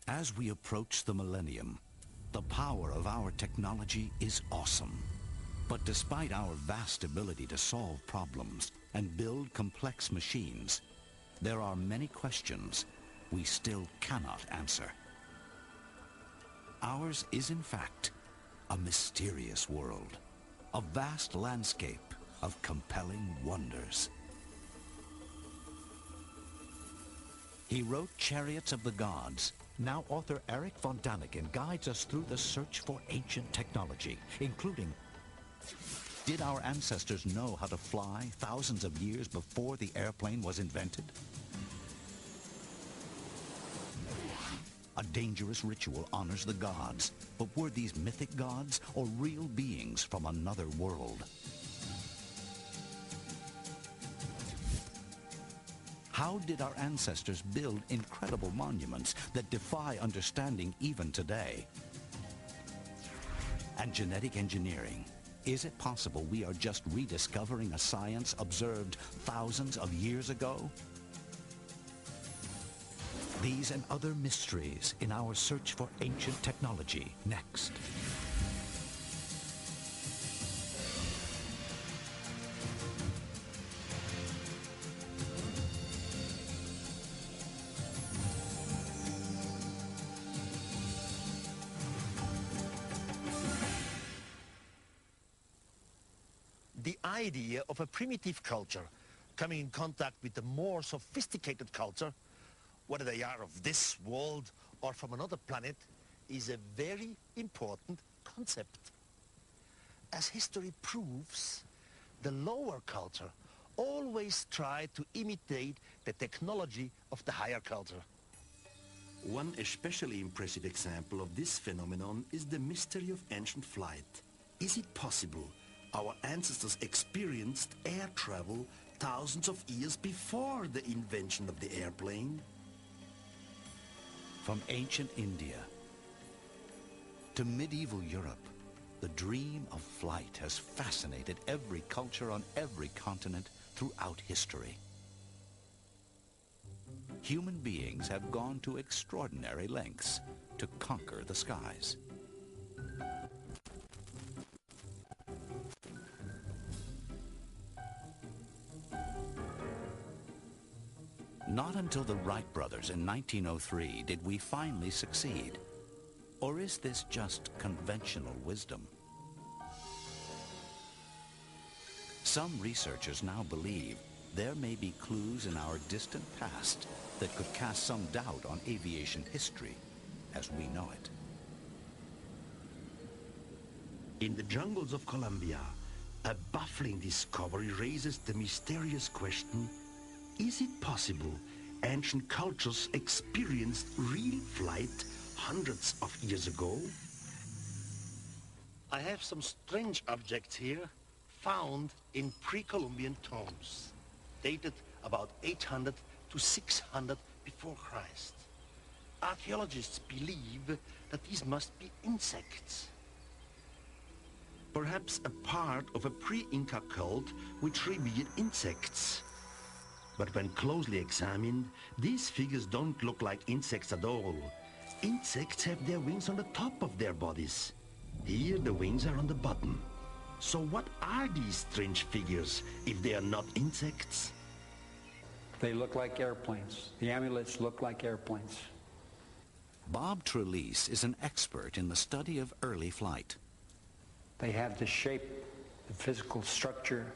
As we approach the millennium, the power of our technology is awesome. But despite our vast ability to solve problems and build complex machines, there are many questions we still cannot answer. Ours is, in fact, a mysterious world, a vast landscape of compelling wonders. He wrote Chariots of the Gods. Now author Erich von Daniken guides us through the search for ancient technology, including: did our ancestors know how to fly thousands of years before the airplane was invented? A dangerous ritual honors the gods, but were these mythic gods or real beings from another world? How did our ancestors build incredible monuments that defy understanding even today? And genetic engineering. Is it possible we are just rediscovering a science observed thousands of years ago? These and other mysteries in our search for ancient technology, next. The idea of a primitive culture coming in contact with a more sophisticated culture, whether they are of this world or from another planet, is a very important concept. As history proves, the lower culture always tried to imitate the technology of the higher culture. One especially impressive example of this phenomenon is the mystery of ancient flight. Is it possible our ancestors experienced air travel thousands of years before the invention of the airplane? From ancient India to medieval Europe, the dream of flight has fascinated every culture on every continent throughout history. Human beings have gone to extraordinary lengths to conquer the skies. Not until the Wright brothers in 1903 did we finally succeed. Or is this just conventional wisdom? Some researchers now believe there may be clues in our distant past that could cast some doubt on aviation history as we know it. In the jungles of Colombia, a baffling discovery raises the mysterious question: is it possible ancient cultures experienced real flight hundreds of years ago? I have some strange objects here found in pre-Columbian tombs, dated about 800 to 600 before Christ. Archaeologists believe that these must be insects. Perhaps a part of a pre-Inca cult which revered insects. But when closely examined, these figures don't look like insects at all. Insects have their wings on the top of their bodies. Here the wings are on the bottom. So what are these strange figures if they are not insects? They look like airplanes. The amulets look like airplanes. Bob Trelease is an expert in the study of early flight. They have the shape, the physical structure.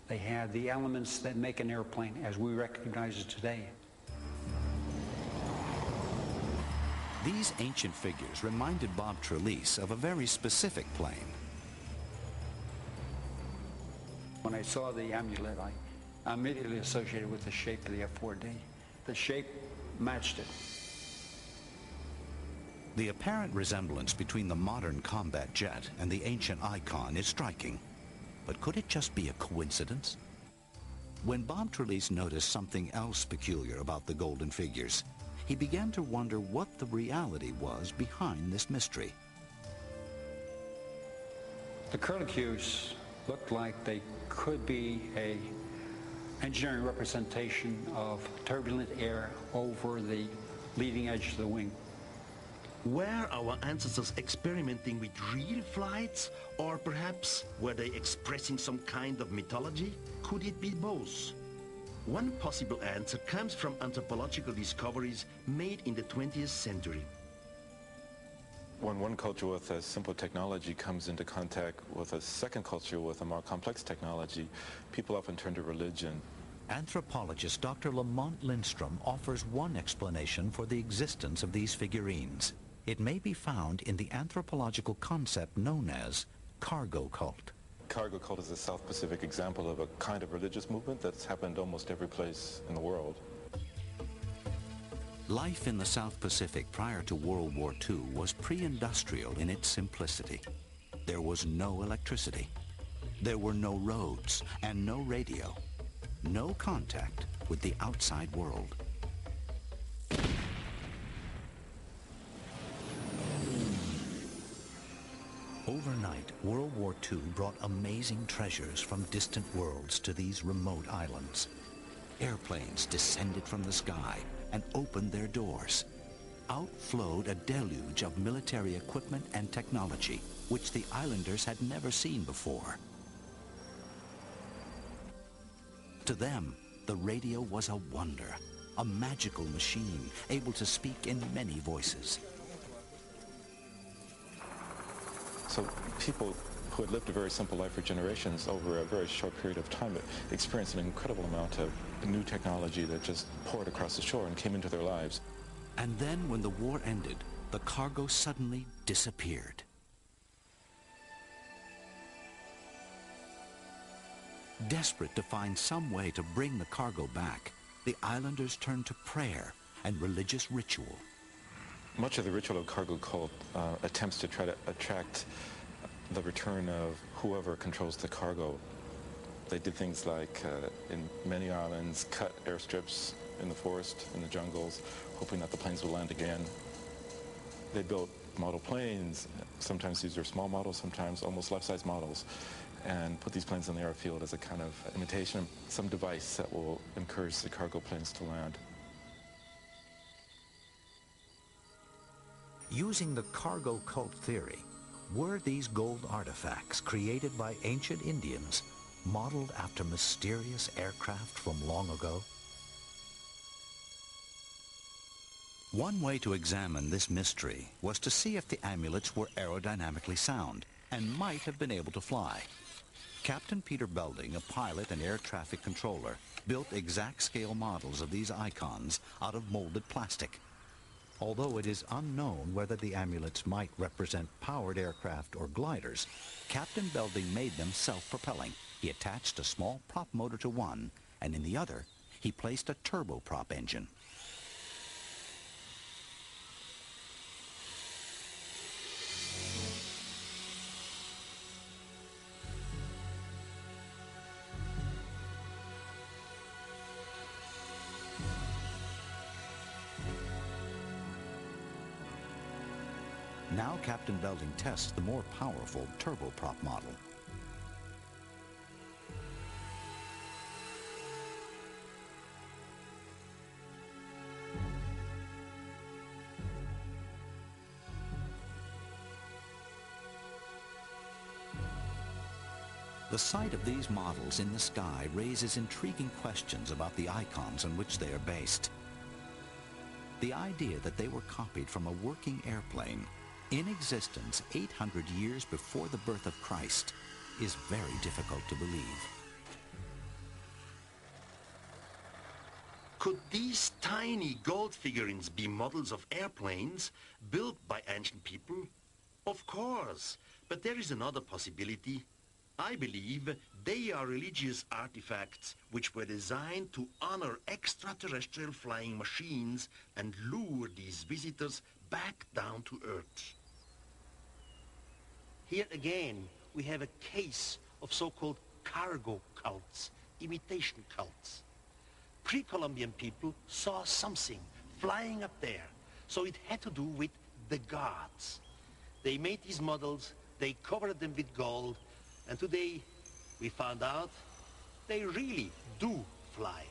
They have the elements that make an airplane as we recognize it today. These ancient figures reminded Bob Trelease of a very specific plane. When I saw the amulet, I immediately associated with the shape of the F-4D. The shape matched it. The apparent resemblance between the modern combat jet and the ancient icon is striking. But could it just be a coincidence? When Bob Trelease noticed something else peculiar about the golden figures, he began to wonder what the reality was behind this mystery. The curlicues looked like they could be a engineering representation of turbulent air over the leading edge of the wing. Were our ancestors experimenting with real flights, or perhaps were they expressing some kind of mythology? Could it be both? One possible answer comes from anthropological discoveries made in the 20th century. When one culture with a simple technology comes into contact with a second culture with a more complex technology, people often turn to religion. Anthropologist Dr. Lamont Lindstrom offers one explanation for the existence of these figurines. It may be found in the anthropological concept known as cargo cult. Cargo cult is a South Pacific example of a kind of religious movement that's happened almost every place in the world. Life in the South Pacific prior to World War II was pre-industrial in its simplicity. There was no electricity. There were no roads and no radio. No contact with the outside world. Overnight, World War II brought amazing treasures from distant worlds to these remote islands. Airplanes descended from the sky and opened their doors. Out flowed a deluge of military equipment and technology, which the islanders had never seen before. To them, the radio was a wonder, a magical machine able to speak in many voices. So people who had lived a very simple life for generations over a very short period of time experienced an incredible amount of new technology that just poured across the shore and came into their lives. And then when the war ended, the cargo suddenly disappeared. Desperate to find some way to bring the cargo back, the islanders turned to prayer and religious ritual. Much of the ritual of cargo cult attempts to try to attract the return of whoever controls the cargo. They did things like, in many islands, cut airstrips in the forest, in the jungles, hoping that the planes would land again. They built model planes. Sometimes these are small models, sometimes almost life-size models, and put these planes in the airfield as a kind of imitation, some device that will encourage the cargo planes to land. Using the cargo cult theory, were these gold artifacts created by ancient Indians modeled after mysterious aircraft from long ago? One way to examine this mystery was to see if the amulets were aerodynamically sound and might have been able to fly. Captain Peter Belding, a pilot and air traffic controller, built exact scale models of these icons out of molded plastic. Although it is unknown whether the amulets might represent powered aircraft or gliders, Captain Belding made them self-propelling. He attached a small prop motor to one, and in the other, he placed a turboprop engine. Now Captain Belding tests the more powerful turboprop model. The sight of these models in the sky raises intriguing questions about the icons on which they are based. The idea that they were copied from a working airplane in existence 800 years before the birth of Christ is very difficult to believe. Could these tiny gold figurines be models of airplanes built by ancient people? Of course, but there is another possibility. I believe they are religious artifacts which were designed to honor extraterrestrial flying machines and lure these visitors back down to Earth. Here again, we have a case of so-called cargo cults, imitation cults. Pre-Columbian people saw something flying up there, so it had to do with the gods. They made these models, they covered them with gold, and today we found out they really do fly.